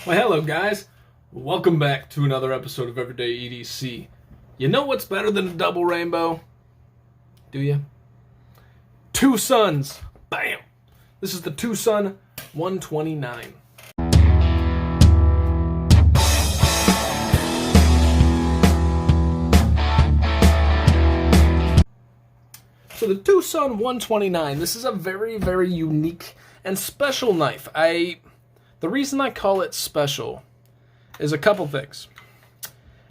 Well, hello guys. Welcome back to another episode of Everyday EDC. You know what's better than a double rainbow? Do you? Two suns. Bam! This is the Twosun 129. So the Twosun 129, this is a very, very unique and special knife. The reason I call it special is a couple things.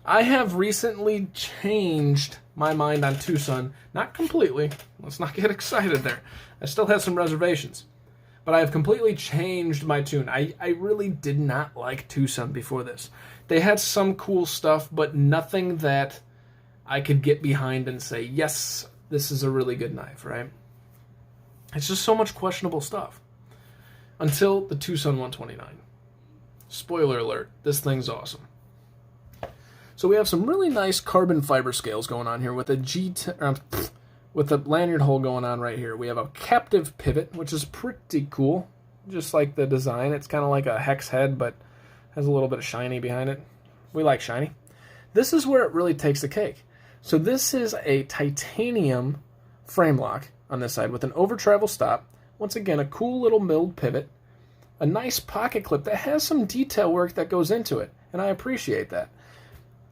I have recently changed my mind on Twosun. Not completely. Let's not get excited there. I still have some reservations. But I have completely changed my tune. I really did not like Twosun before this. They had some cool stuff, but nothing that I could get behind and say, yes, this is a really good knife, right? It's just so much questionable stuff. Until the Twosun 129. Spoiler alert, this thing's awesome. So we have some really nice carbon fiber scales going on here with with a lanyard hole going on right here. We have a captive pivot, which is pretty cool. Just like the design. It's kind of like a hex head, but has a little bit of shiny behind it. We like shiny. This is where it really takes the cake. So this is a titanium frame lock on this side with an over travel stop. Once again, a cool little milled pivot. A nice pocket clip that has some detail work that goes into it, and I appreciate that.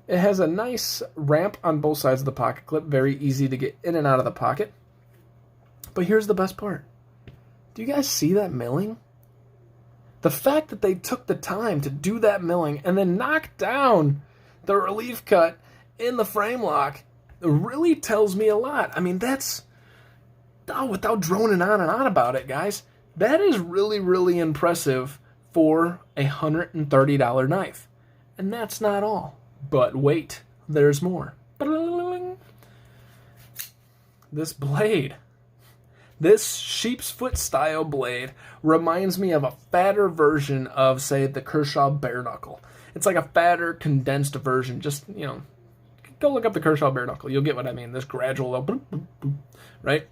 It has a nice ramp on both sides of the pocket clip, very easy to get in and out of the pocket. But here's the best part. Do you guys see that milling? The fact that they took the time to do that milling and then knock down the relief cut in the frame lock really tells me a lot. I mean, that's... without droning on and on about it, guys, that is really, really impressive for a $130 knife. And that's not all. But wait, there's more. This blade, this sheep's foot style blade, reminds me of a fatter version of, say, the Kershaw bare knuckle. It's like a fatter, condensed version. Just, go look up the Kershaw bare knuckle. You'll get what I mean. This gradual, right?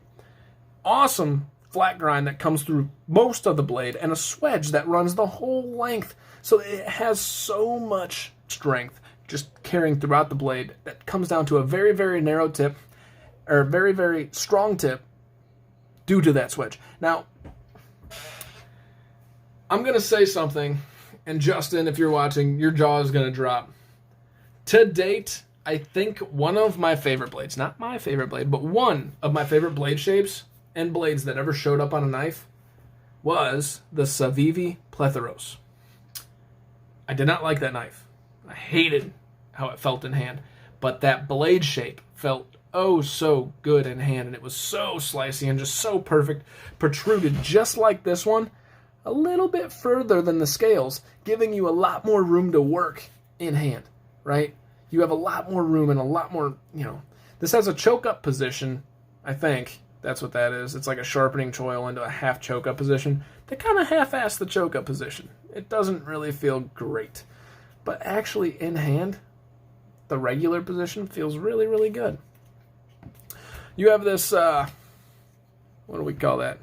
Awesome flat grind that comes through most of the blade, and a swedge that runs the whole length. So it has so much strength just carrying throughout the blade that comes down to a very, very narrow tip, or a very, very strong tip due to that swedge. Now, I'm going to say something, and Justin, if you're watching, your jaw is going to drop. To date, I think one of my favorite blades, not my favorite blade, but one of my favorite blade shapes and blades that ever showed up on a knife was the Savivi Plethoros. I did not like that knife. I hated how it felt in hand. But that blade shape felt oh so good in hand, and it was so slicey and just so perfect. Protruded just like this one, a little bit further than the scales, giving you a lot more room to work in hand, right? You have a lot more room and a lot more, This has a choke-up position, I think. That's what that is. It's like a sharpening choil into a half choke-up position. They kind of half-ass the choke-up position. It doesn't really feel great. But actually, in hand, the regular position feels really, really good. You have this, what do we call that?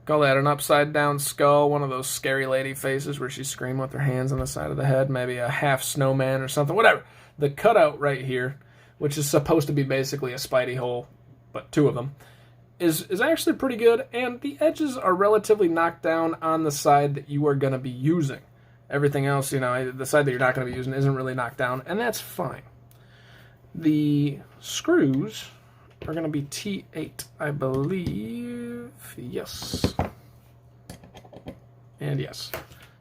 Call that an upside-down skull, one of those scary lady faces where she's screaming with her hands on the side of the head, maybe a half snowman or something, whatever. The cutout right here, which is supposed to be basically a Spidey hole, but two of them, is actually pretty good, and the edges are relatively knocked down on the side that you are going to be using. Everything else, the side that you're not going to be using isn't really knocked down, and that's fine. The screws are going to be T8, I believe. Yes. And yes.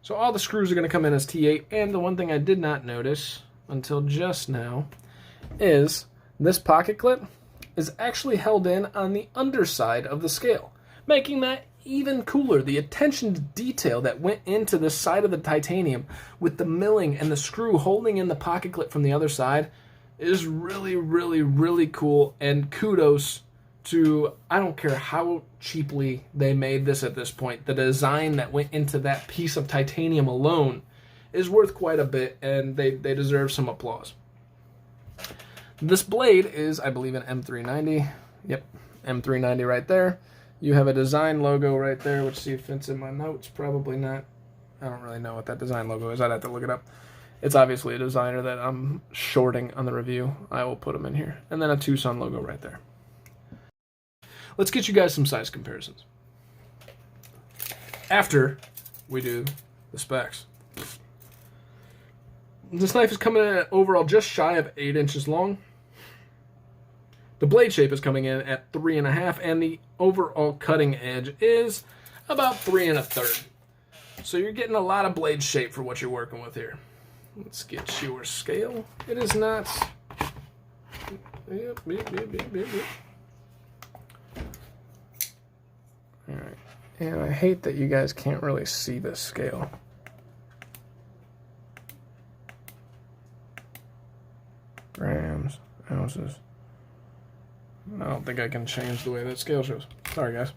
So all the screws are going to come in as T8, and the one thing I did not notice until just now is this pocket clip is actually held in on the underside of the scale, making that even cooler. The attention to detail that went into the side of the titanium with the milling and the screw holding in the pocket clip from the other side is really, really, really cool, and kudos to, I don't care how cheaply they made this at this point, the design that went into that piece of titanium alone is worth quite a bit, and they deserve some applause. This blade is, I believe, an M390. Yep, M390 right there. You have a design logo right there, which see if it's in my notes. Probably not. I don't really know what that design logo is. I'd have to look it up. It's obviously a designer that I'm shorting on the review. I will put them in here. And then a Twosun logo right there. Let's get you guys some size comparisons. After we do the specs. This knife is coming in at overall just shy of 8 inches long. The blade shape is coming in at 3.5, and the overall cutting edge is about 3 1/3. So you're getting a lot of blade shape for what you're working with here. Let's get your scale. It is not. Yep. All right. And I hate that you guys can't really see this scale. Grams, ounces. I don't think I can change the way that scale shows. Sorry, guys.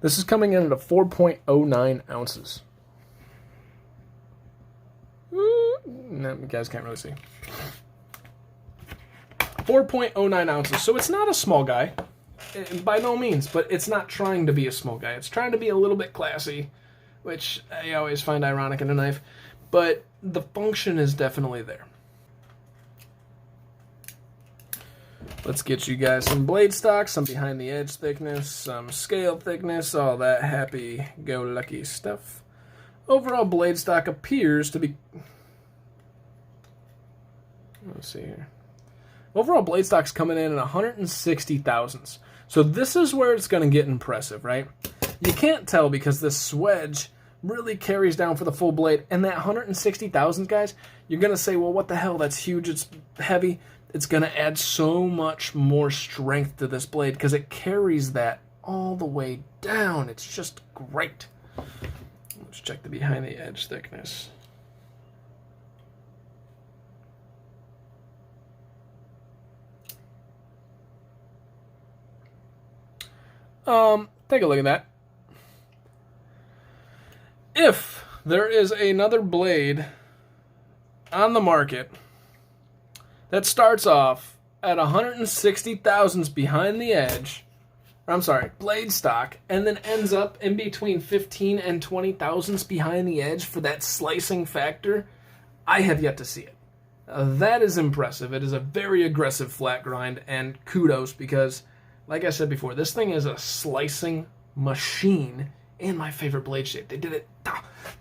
This is coming in at a 4.09 ounces. No, you guys can't really see. 4.09 ounces. So it's not a small guy. By no means, but it's not trying to be a small guy. It's trying to be a little bit classy, which I always find ironic in a knife. But the function is definitely there. Let's get you guys some blade stock, some behind the edge thickness, some scale thickness, all that happy-go-lucky stuff. Overall blade stock appears to be... Let's see here. Overall blade stock's coming in at 160 thousandths. So this is where it's going to get impressive, right? You can't tell because this swedge really carries down for the full blade. And that 160 thousandths, guys, you're going to say, well, what the hell? That's huge. It's heavy. It's going to add so much more strength to this blade because it carries that all the way down. It's just great. Let's check the behind the edge thickness. Take a look at that. If there is another blade on the market that starts off at 160 thousandths behind the edge, blade stock, and then ends up in between 15 and 20 thousandths behind the edge for that slicing factor, I have yet to see it. That is impressive. It is a very aggressive flat grind, and kudos because, like I said before, this thing is a slicing machine and my favorite blade shape. They did it.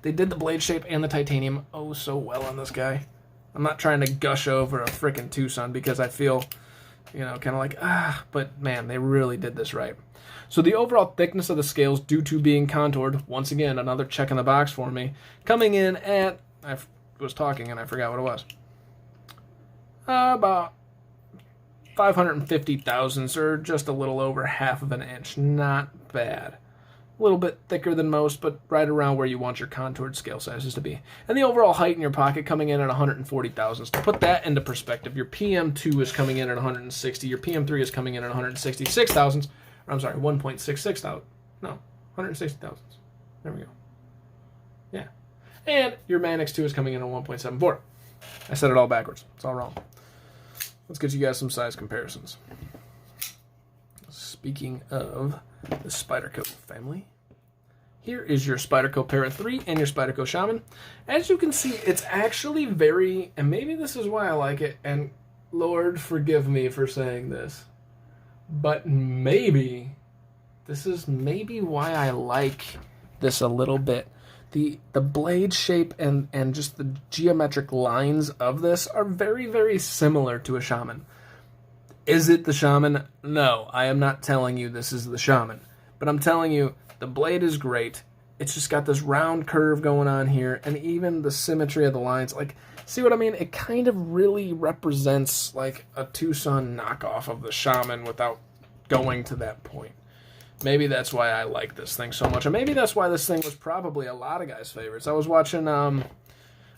They did the blade shape and the titanium oh so well on this guy. I'm not trying to gush over a frickin' Twosun because I feel, kind of like, but man, they really did this right. So the overall thickness of the scales due to being contoured, once again, another check in the box for me, coming in at, I was talking and I forgot what it was, about 550 thousandths, or just a little over half of an inch. Not bad. A little bit thicker than most, but right around where you want your contoured scale sizes to be. And the overall height in your pocket coming in at 140 thousandths. To put that into perspective, your PM2 is coming in at 160. Your PM3 is coming in at 166 thousandths. Or, 1.66 thousand. No, 160 thousandths. There we go. Yeah. And your Manix 2 is coming in at 1.74. I said it all backwards. It's all wrong. Let's get you guys some size comparisons. Speaking of the Spyderco family, here is your Spyderco Para 3 and your Spyderco Shaman. As you can see, it's actually very, and maybe this is why I like it, and Lord forgive me for saying this, but maybe this is why I like this a little bit. The blade shape and just the geometric lines of this are very, very similar to a Shaman. Is it the Shaman? No, I am not telling you this is the Shaman. But I'm telling you, the blade is great. It's just got this round curve going on here, and even the symmetry of the lines. Like, see what I mean? It kind of really represents like a Twosun knockoff of the Shaman without going to that point. Maybe that's why I like this thing so much. And maybe that's why this thing was probably a lot of guys' favorites. I was watching, I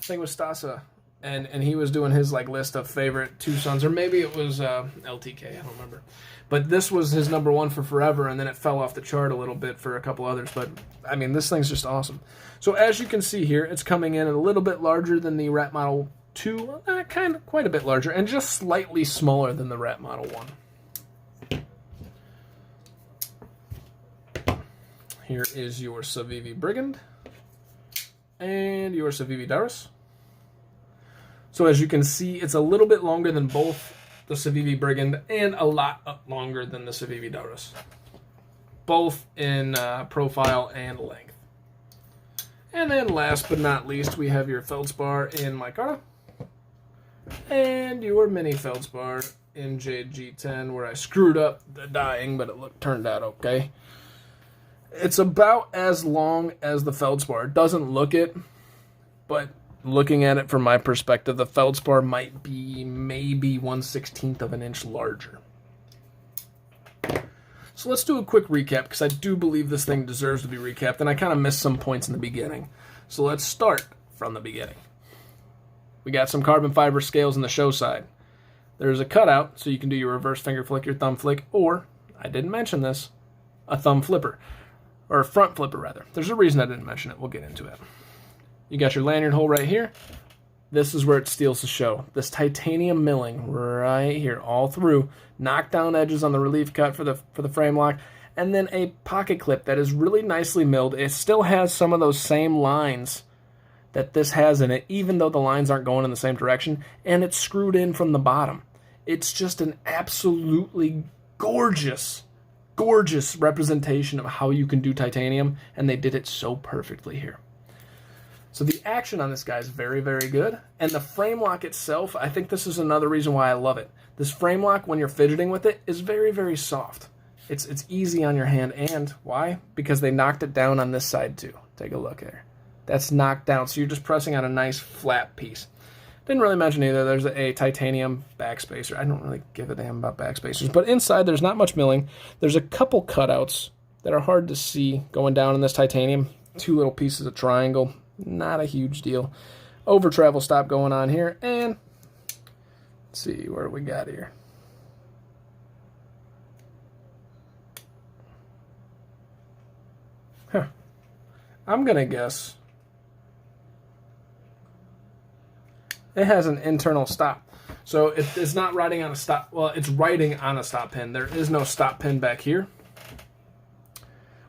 think it was Stasa, and he was doing his like list of favorite Twosuns, or maybe it was LTK, I don't remember. But this was his number one for forever, and then it fell off the chart a little bit for a couple others. But, I mean, this thing's just awesome. So as you can see here, it's coming in a little bit larger than the Rat Model 2, quite a bit larger, and just slightly smaller than the Rat Model 1. Here is your Civivi Brigand. and your Civivi Doris. So as you can see, it's a little bit longer than both the Civivi Brigand and a lot longer than the Civivi Doris. Both in profile and length. And then last but not least, we have your Feldspar in Micarta. And your mini Feldspar in Jade G10, where I screwed up the dyeing, but it turned out okay. It's about as long as the Feldspar. It doesn't look it, but looking at it from my perspective, the Feldspar might be maybe 1/16 of an inch larger. So let's do a quick recap, because I do believe this thing deserves to be recapped, and I kind of missed some points in the beginning. So let's start from the beginning. We got some carbon fiber scales on the show side. There's a cutout, so you can do your reverse finger flick, your thumb flick, or, I didn't mention this, a thumb flipper. Or a front flipper, rather. There's a reason I didn't mention it. We'll get into it. You got your lanyard hole right here. This is where it steals the show. This titanium milling right here, all through. Knockdown edges on the relief cut for the frame lock. And then a pocket clip that is really nicely milled. It still has some of those same lines that this has in it, even though the lines aren't going in the same direction. And it's screwed in from the bottom. It's just an absolutely gorgeous representation of how you can do titanium, and they did it so perfectly here. So the action on this guy is very, very good, and the frame lock itself, I think this is another reason why I love it. This frame lock, when you're fidgeting with it, is very, very soft. It's easy on your hand, and why? Because they knocked it down on this side too. Take a look there. That's knocked down, so you're just pressing on a nice flat piece. Didn't really mention either, there's a titanium backspacer. I don't really give a damn about backspacers, but inside there's not much milling. There's a couple cutouts that are hard to see going down in this titanium. 2 little pieces of triangle, not a huge deal. Over travel stop going on here, and let's see where we got here. I'm gonna guess it has an internal stop. So it's not riding on a stop. Well, it's riding on a stop pin. There is no stop pin back here,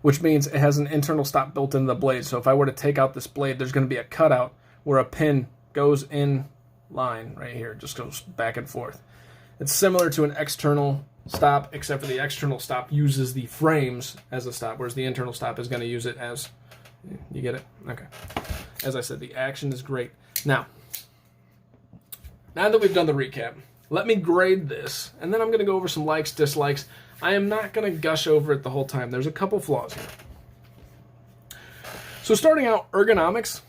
which means it has an internal stop built into the blade. So if I were to take out this blade, there's going to be a cutout where a pin goes in line right here. It just goes back and forth. It's similar to an external stop, except for the external stop uses the frames as a stop, whereas the internal stop is going to use it as... You get it? Okay. As I said, the action is great. Now that we've done the recap, let me grade this, and then I'm going to go over some likes, dislikes. I am not going to gush over it the whole time. There's a couple flaws here. So starting out, ergonomics,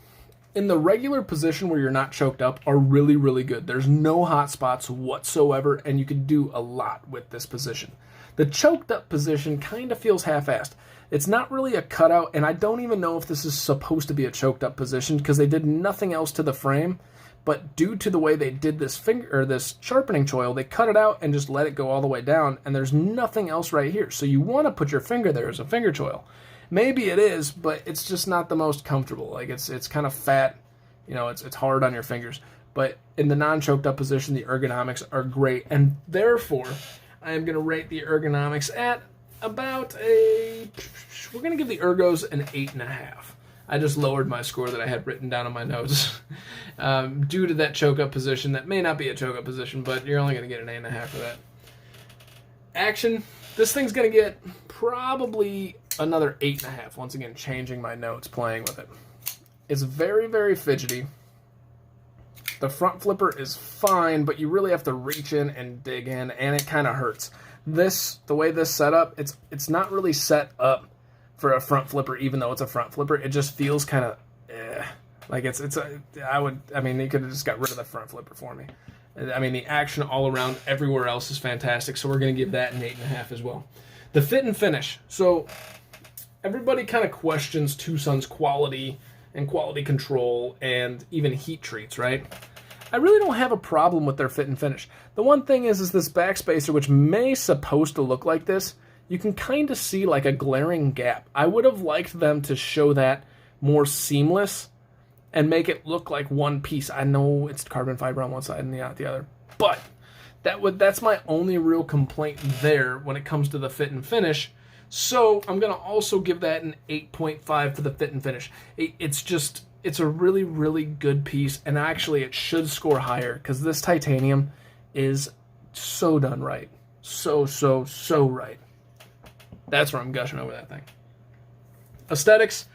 in the regular position where you're not choked up, are really, really good. There's no hot spots whatsoever, and you can do a lot with this position. The choked up position kind of feels half-assed. It's not really a cutout, and I don't even know if this is supposed to be a choked up position because they did nothing else to the frame. But due to the way they did this this sharpening choil, they cut it out and just let it go all the way down, and there's nothing else right here. So you want to put your finger there as a finger choil. Maybe it is, but it's just not the most comfortable. Like it's kind of fat, you know, it's hard on your fingers. But in the non-choked up position, the ergonomics are great, and therefore I am going to rate the ergonomics at about we're going to give the ergos an 8.5. I just lowered my score that I had written down on my notes due to that choke-up position. That may not be a choke-up position, but you're only going to get an 8.5 for that. Action, this thing's going to get probably another 8.5. Once again, changing my notes, playing with it. It's very, very fidgety. The front flipper is fine, but you really have to reach in and dig in, and it kind of hurts. The way this set up, it's not really set up for a front flipper, even though it's a front flipper. It just feels kind of like I mean, you could have just got rid of the front flipper for me. I mean, the action all around everywhere else is fantastic, so we're going to give that an 8.5 as well. The fit and finish. So everybody kind of questions Twosun's quality and quality control and even heat treats, right? I really don't have a problem with their fit and finish. The one thing is this backspacer, which may supposed to look like this, you can kind of see like a glaring gap. I would have liked them to show that more seamless and make it look like one piece. I know it's carbon fiber on one side and the other, but that's my only real complaint there when it comes to the fit and finish. So I'm going to also give that an 8.5 for the fit and finish. It's just, it's a really, really good piece, and actually it should score higher because this titanium is so done right. So right. That's where I'm gushing over that thing. Aesthetics,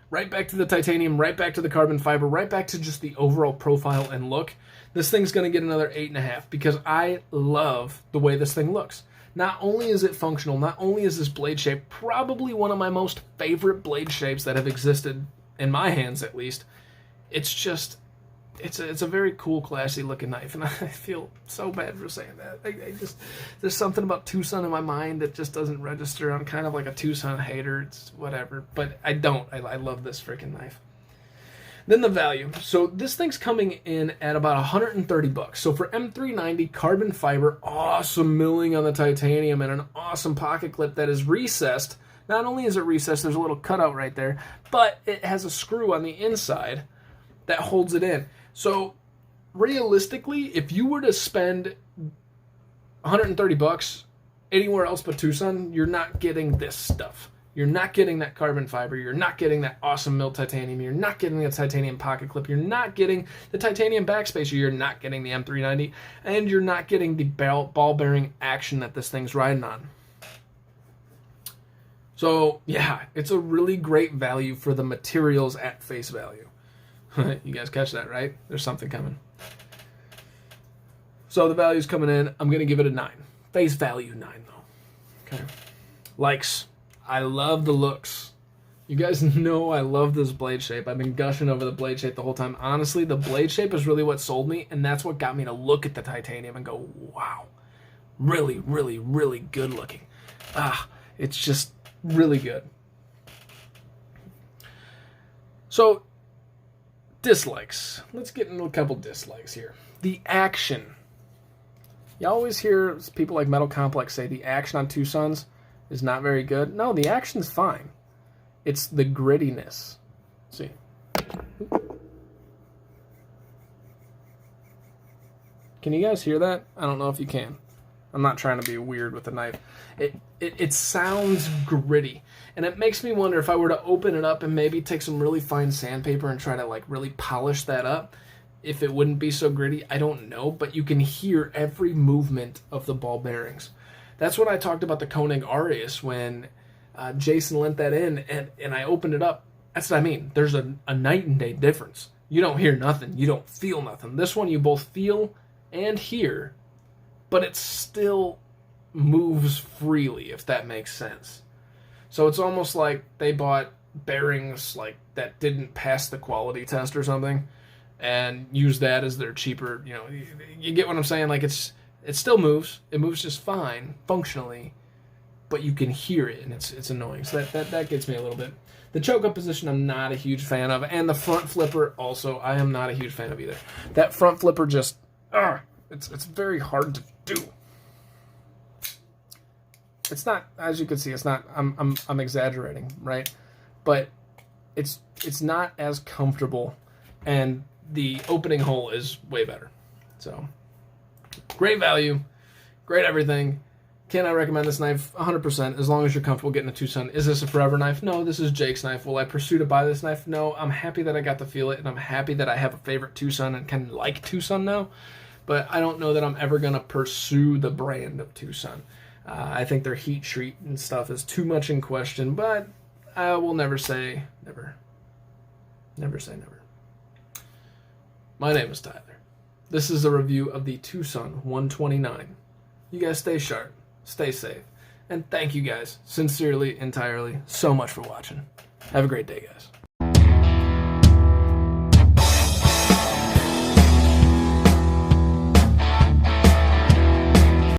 right back to the titanium, right back to the carbon fiber, right back to just the overall profile and look. This thing's going to get another 8.5 because I love the way this thing looks. Not only is it functional, not only is this blade shape probably one of my most favorite blade shapes that have existed, in my hands at least, it's just, it's a very cool, classy looking knife, and I feel so bad for saying that. I just, there's something about Twosun in my mind that just doesn't register. I'm kind of like a Twosun hater. It's whatever, but I don't. I love this freaking knife. Then the value. So this thing's coming in at about 130 bucks. So for M390 carbon fiber, awesome milling on the titanium, and an awesome pocket clip that is recessed. Not only is it recessed, there's a little cutout right there, but it has a screw on the inside that holds it in. So realistically, if you were to spend 130 bucks anywhere else but Twosun, you're not getting this stuff. You're not getting that carbon fiber. You're not getting that awesome milled titanium. You're not getting the titanium pocket clip. You're not getting the titanium backspacer. You're not getting the M390. And you're not getting the ball bearing action that this thing's riding on. So, yeah, it's a really great value for the materials at face value. You guys catch that, right? There's something coming. So the value's coming in. I'm going to give it a 9. Face value 9, though. Okay. Likes. I love the looks. You guys know I love this blade shape. I've been gushing over the blade shape the whole time. Honestly, the blade shape is really what sold me, and that's what got me to look at the titanium and go, wow. Really, really, really good looking. It's just really good. So, dislikes. Let's get into a couple dislikes here. The action. You always hear people like Metal Complex say the action on Twosuns is not very good. No, the action's fine. It's the grittiness. See. Can you guys hear that? I don't know if you can. I'm not trying to be weird with the knife. It sounds gritty. And it makes me wonder if I were to open it up and maybe take some really fine sandpaper and try to like really polish that up, if it wouldn't be so gritty. I don't know, but you can hear every movement of the ball bearings. That's what I talked about the Koenig Arius when Jason lent that in and I opened it up. That's what I mean. There's a night and day difference. You don't hear nothing. You don't feel nothing. This one you both feel and hear, but it still moves freely, if that makes sense. So it's almost like they bought bearings like that didn't pass the quality test or something and used that as their cheaper, you get what I'm saying? Like it still moves. It moves just fine, functionally, but you can hear it, and it's annoying. So that gets me a little bit. The choke-up position I'm not a huge fan of, and the front flipper also I am not a huge fan of either. That front flipper just, it's very hard to do. It's not, as you can see, it's not, I'm exaggerating, right? But it's not as comfortable, and the opening hole is way better. So, great value, great everything. Can I recommend this knife? 100%, as long as you're comfortable getting a Twosun. Is this a forever knife? No, this is Jake's knife. Will I pursue to buy this knife? No, I'm happy that I got to feel it, and I'm happy that I have a favorite Twosun and can like Twosun now. But I don't know that I'm ever going to pursue the brand of Twosun. I think their heat treat and stuff is too much in question, but I will never say never. Never say never. My name is Tyler. This is a review of the Twosun 129. You guys stay sharp, stay safe, and thank you guys sincerely, entirely, so much for watching. Have a great day, guys.